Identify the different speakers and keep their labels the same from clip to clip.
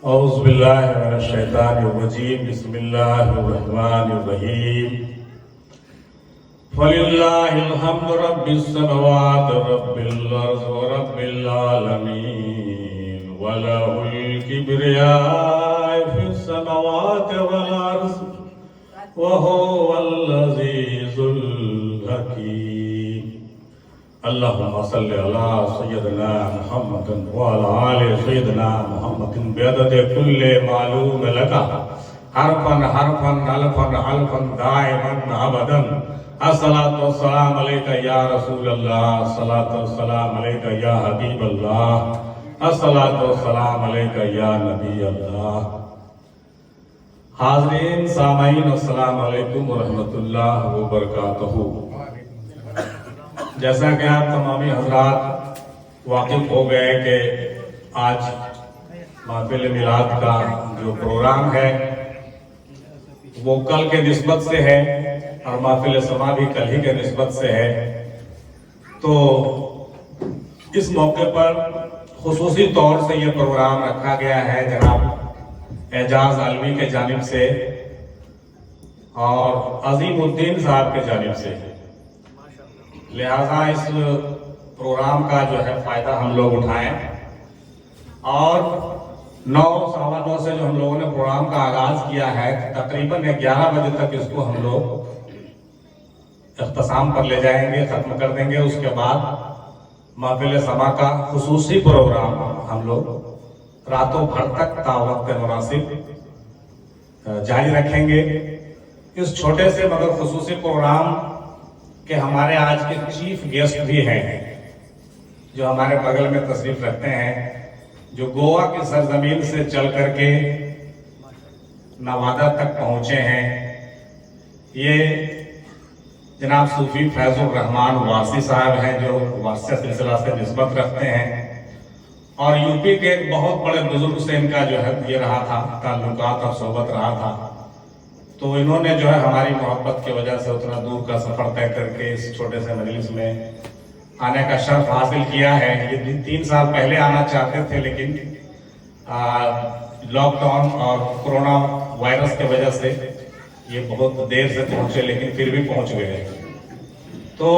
Speaker 1: أعوذ بالله من الشيطان الرجيم بسم الله الرحمن الرحيم فلله الحمد رب السماوات رب الأرض ورب العالمين وله الكبرياء في السماوات والأرض وهو العزيز الحكيم اللهم صل على سيدنا محمد وعلى آل سيدنا محمد بعدد كل معلوم لك حرفا حرفا الفا الفا دائما ابدا الصلاة والسلام عليك يا رسول الله الصلاة والسلام عليك يا حبيب الله الصلاة والسلام عليك يا نبي الله حاضرین سامعین السلام علیکم ورحمۃ اللہ وبرکاتہ۔ جیسا کہ آپ تمامی حضرات واقف ہو گئے کہ آج محفل میلاد کا جو پروگرام ہے وہ کل کے نسبت سے ہے اور محفل سما بھی کل ہی کے نسبت سے ہے، تو اس موقع پر خصوصی طور سے یہ پروگرام رکھا گیا ہے جناب اعجاز علوی کے جانب سے اور عظیم الدین صاحب کے جانب سے، لہذا اس پروگرام کا جو ہے فائدہ ہم لوگ اٹھائیں اور 9:15 سے جو ہم لوگوں نے پروگرام کا آغاز کیا ہے تقریباً 11 بجے تک اس کو ہم لوگ اختتام پر لے جائیں گے، ختم کر دیں گے۔ اس کے بعد محفل سما کا خصوصی پروگرام ہم لوگ راتوں بھر تک تا وقت مناسب جاری رکھیں گے۔ اس چھوٹے سے مگر خصوصی پروگرام کہ ہمارے آج کے چیف گیسٹ بھی ہیں جو ہمارے بغل میں تشریف رکھتے ہیں، جو گوا کی سرزمین سے چل کر کے نوادہ تک پہنچے ہیں۔ یہ جناب صوفی فیض الرحمان وارسی صاحب ہیں جو وارثیہ سلسلہ سے نسبت رکھتے ہیں اور یو پی کے ایک بہت بڑے بزرگ سے ان کا جو ہے یہ رہا تھا تعلقات اور صحبت رہا تھا، تو انہوں نے جو ہے ہماری محبت کی وجہ سے اتنا دور کا سفر طے کر کے اس چھوٹے سے مجلس میں آنے کا شرف حاصل کیا ہے۔ یہ 3 سال پہلے آنا چاہتے تھے لیکن لاک ڈاؤن اور کورونا وائرس کی وجہ سے یہ بہت دیر سے پہنچے، لیکن پھر بھی پہنچ گئے۔ تو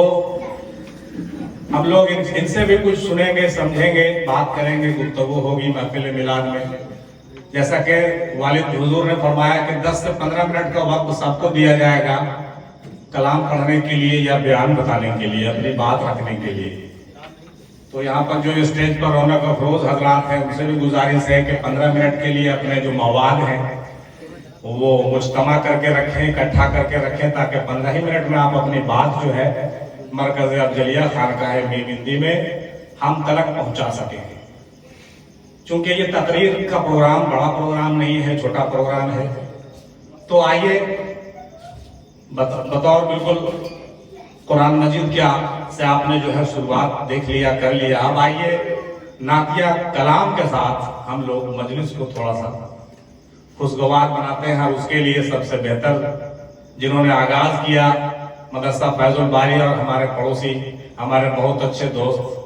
Speaker 1: ہم لوگ ان سے بھی کچھ سنیں گے، سمجھیں گے، بات کریں گے، گفتگو ہوگی محفل میلاد میں۔ جیسا کہ والد حضور نے فرمایا کہ 10 سے 15 منٹ کا وقت سب کو دیا جائے گا کلام پڑھنے کے لیے یا بیان بتانے کے لیے، اپنی بات رکھنے کے لیے۔ تو یہاں پر جو اسٹیج پر رونق افروز حضرات ہیں ان سے بھی گزارش ہے کہ 15 منٹ کے لیے اپنے جو مواد ہیں وہ مجتمع کر کے رکھیں، اکٹھا کر کے رکھیں تاکہ 15 ہی منٹ میں آپ اپنی بات جو ہے مرکز افضلیہ خانقاہ میم ہندی میں ہم تک پہنچا سکیں۔ چونکہ یہ تقریر کا پروگرام بڑا پروگرام نہیں ہے، چھوٹا پروگرام ہے، تو آئیے بطور بالکل قرآن مجید کیا سے آپ نے جو ہے شروعات دیکھ لیا، کر لیا، اب آئیے نعتیہ کلام کے ساتھ ہم لوگ مجلس کو تھوڑا سا خوشگوار بناتے ہیں۔ اور اس کے لیے سب سے بہتر جنہوں نے آغاز کیا مدرسہ فیض الباری اور ہمارے پڑوسی ہمارے بہت اچھے دوست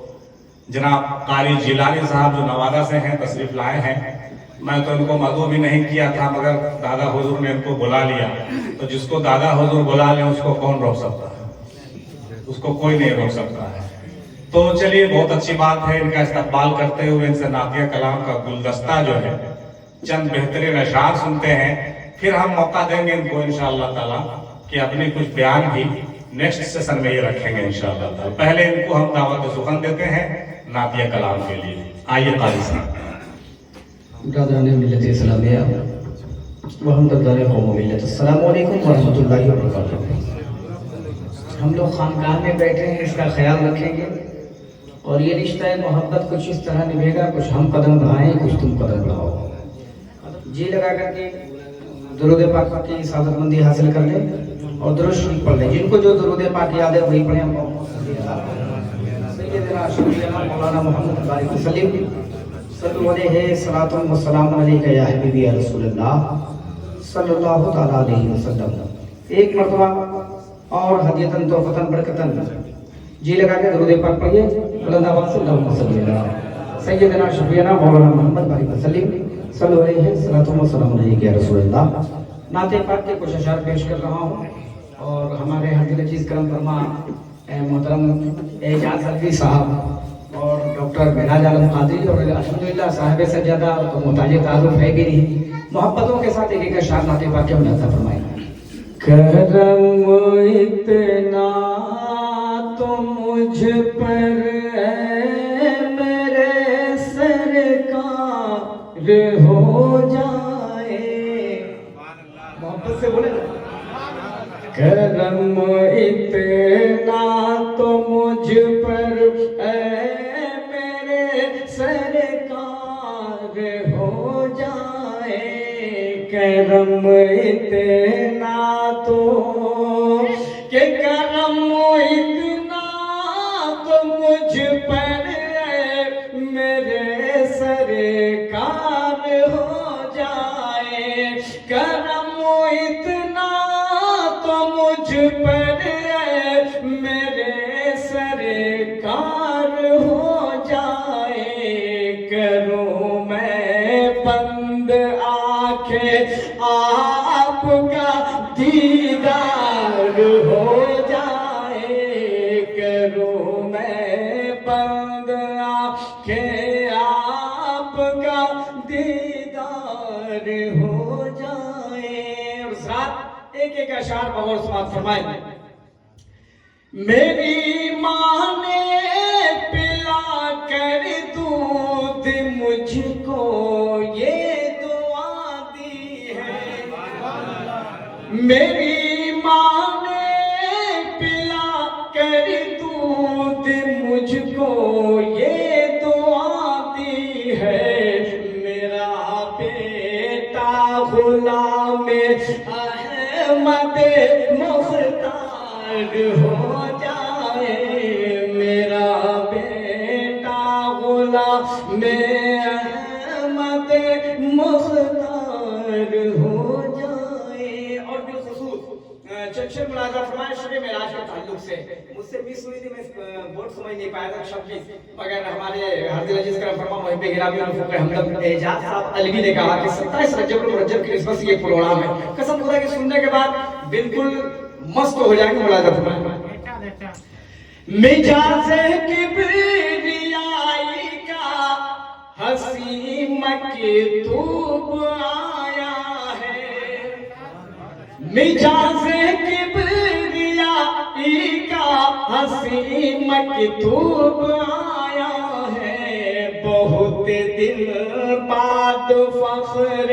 Speaker 1: جناب قاری جیلانی صاحب جو نوادہ سے ہیں تشریف لائے ہیں۔ میں تو ان کو مدعو بھی نہیں کیا تھا مگر دادا حضور نے ان کو بلا لیا، تو جس کو دادا حضور بلا لیں اس کو کون روک سکتا ہے؟ اس کو کوئی نہیں روک سکتا ہے۔ تو چلیے بہت اچھی بات ہے، ان کا استقبال کرتے ہوئے ان سے نعتیہ کلام کا گلدستہ جو ہے چند بہترین اشعار سنتے ہیں، پھر ہم موقع دیں گے ان کو انشاءاللہ تعالی کہ اپنے کچھ بیان بھی نیکسٹ سیشن میں یہ رکھیں گے انشاءاللہ تعالی۔ پہلے ان کو ہم دعوت سخن دیتے ہیں نعتیہ کلام کے لیے۔ آئیے قاری صاحب۔
Speaker 2: برادران ملت اسلامیہ وحمداللہ قوم ملت، السلام علیکم ورحمۃ اللہ وبرکاتہ۔ ہم لوگ خانقاہ میں بیٹھے ہیں، اس کا خیال رکھیں گے اور یہ رشتہ محبت کچھ اس طرح نبھے گا، کچھ ہم قدم بڑھائیں کچھ تم قدم بڑھاؤ۔ جی لگا کر کے درود پاک کی سعادت مندی حاصل کر لیں اور درود شریف پڑھ لیں۔ جن کو جو درود پاک یاد ہے وہی پڑھیں۔ سیدنا شفیعنا مولانا محمد بارک وسلم صلی علیہ صلاۃ و سلام علیک یا حبیبی یا رسول اللہ صلی اللہ تعالی علیہ وسلم۔ ایک مرتبہ اور ہدیتاً تحفتاً برکتاً جی لگا کے درود پاک پڑھیے۔ بلند آواز سے اللہم صلی علی سیدنا شفیعنا مولانا محمد بارک وسلم صلو علیہ صلاۃ و سلام علیہ یا رسول اللہ. نعت پاک کے کچھ اشعار پیش کر رہا ہوں اور ہمارے حضرت عزیز کرم فرما محترم اعجاز الوی صاحب اور ڈاکٹر معراج عالم قادری اور الحمدللہ صاحب سجادہ تو محتاج تعارف ہے بھی نہیں، محبتوں کے ساتھ ایک ایک اشعار نعت پاک کے ملاحظہ فرمائیں. کرم اتنا تو مجھ پر میرے سرکار ہو جائے. محبت سے بولے کرم اتنا تو مجھ پر میرے سرکار ہو جائے. کرم اتنا تو کہ کرم اتنا تو مجھ پر میرے سرکار ہو جائے. کرم اتنا تو مجھ پر میرے سرکار ہو جائے. کروں میں بند آنکھیں آپ کا دیدار ہو جائے. کروں میں بند آنکھیں آپ کا دیدار ہو جائے. اور ساتھ ایک ایک اشعار بغور سماعت فرمائیں. میری ماں نے پلا کر دودھ مجھ کو یہ دعا دی ہے. میری ماں نے پلا کر دودھ مجھ کو یہ دعا دی ہے. میرا بیٹا غلام احمد مختار ہو جائے. میرا بیٹا غلام احمد مختار ہو جائے. اور بالخصوص چند ملاحظہ فرمائیں شب معراج کے تعلق سے. مجھ سے مس ہوئی تھی، میں بورڈ سمجھ نہیں پایا تھا شب بھی، مگر ہمارے حضرت عزیز کرم فرما محب گرامی الفقہ حمد اعجاز صاحب الوی نے کہا کہ 27 رجب المرجب کی نسبت سے یہ پروگرام ہے. قسم خدا کہ سننے کے بعد بالکل مست ہو جائیں گے. ملاحظہ فرمائیں. مجاز کبریائی کا حسین مکتوب آیا ہے. مجاز کبریائی کا حسین مکتوب آیا ہے. بہت دن بعد فخر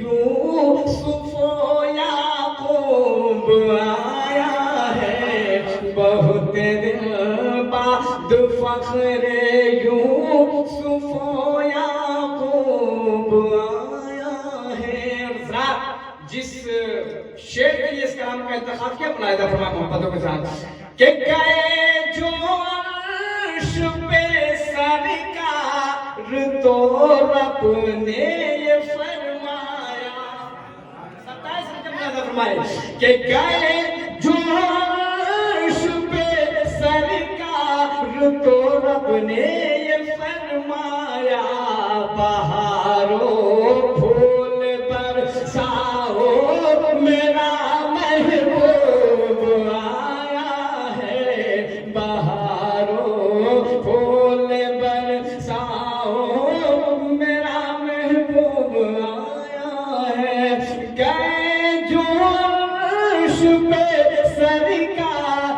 Speaker 2: یوسف و یعقوب آیا ہے. بہت دن بعد فخر یوسف و یعقوب آیا ہے. جس شعر کے لیے اس کلام کا انتخاب کیا ملاحظہ فرمائیں محبتوں کے ساتھ کہ گئے جو عرش پہ سرکار تو رب نے یہ فرمایا. 27 رجب ملاحظہ فرمائیں کہ گئے جو عرش پہ سرکار تو رب نے یہ فرمایا. بہاروں پھول برساؤ میرا محبوب آیا ہے. بہاروں پھول برساؤ میرا محبوب آیا ہے. گئے جو عرش پہ سرکار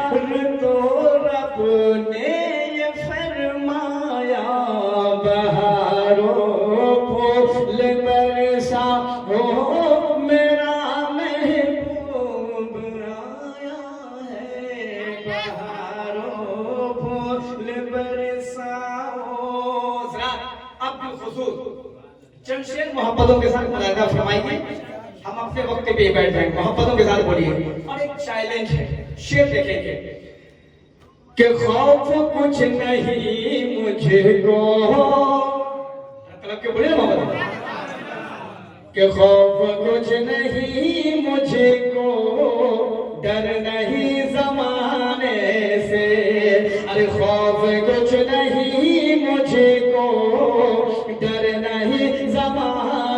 Speaker 2: تو رب نے یہ فرمایا. بہاروں پھول برساؤ میرا محبوب آیا ہے. بہاروں پھول برساؤ. ذرا اب بالخصوص چند شعر محبتوں کے ساتھ ملاحظہ فرمائیے. ہم اپنے وقت پہ ہی بیٹھ جائیں. محبتوں کے ساتھ بولیے. اور ایک چیلنج ہے، شعر دیکھیں گے کہ خوف کچھ نہیں مجھ کو. طلب کے بولیے محبت کہ خوف کچھ نہیں مجھ کو، ڈر نہیں زمانے سے. ارے خوف کچھ نہیں مجھ کو، ڈر نہیں زمانے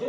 Speaker 2: 2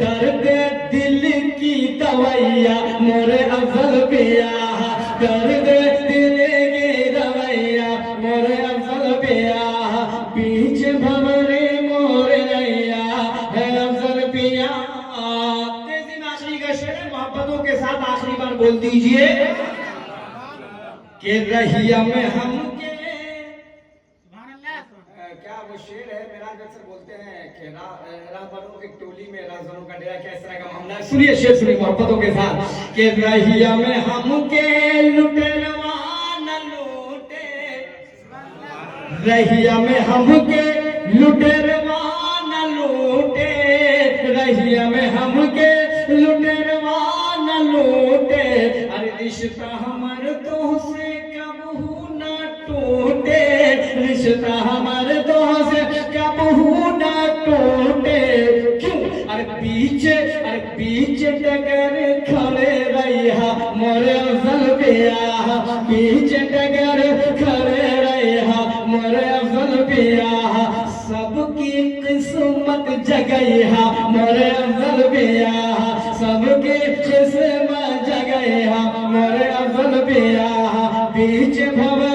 Speaker 2: درد دل کی دوائیا مورے افضل پیا درد دل کی دوائیا مورے افضل پیا بیچ بھورے مورے نیا ہے افضل پیا تیزی میں آخری کا شعر ہے محبتوں کے ساتھ آخری بار بول دیجئے کہ رہیا میں ہم کے کیا وہ شعر ہے میرا اکثر بولتے ہیں کہ راہبروں کی ٹولی میں رازداروں کا ڈیرا کیا اس طرح کا معاملہ ہے سنیے شعر سنیے محبتوں کے ساتھ کہ رہیا میں ہم کے لٹے روانہ لوٹے رہیا میں ہم کے لٹے روانہ لوٹے رہیا میں ہم کے لٹے روانہ لوٹے ارے رشتہ ہمارے تو سے کب نہ ٹوٹے رشتہ ہمارے تو سے کب نہ ٹوٹے کیوں ارے پیچھے ڈگر کھڑے رہیا مورے افضل پیا پیچھے ڈگر کھڑے رہیا مورے افضل پیا سب کی قسمت جگیا مورے افضل پیا سب کی قسمت جگیا مورے افضل پیا بیچ بھو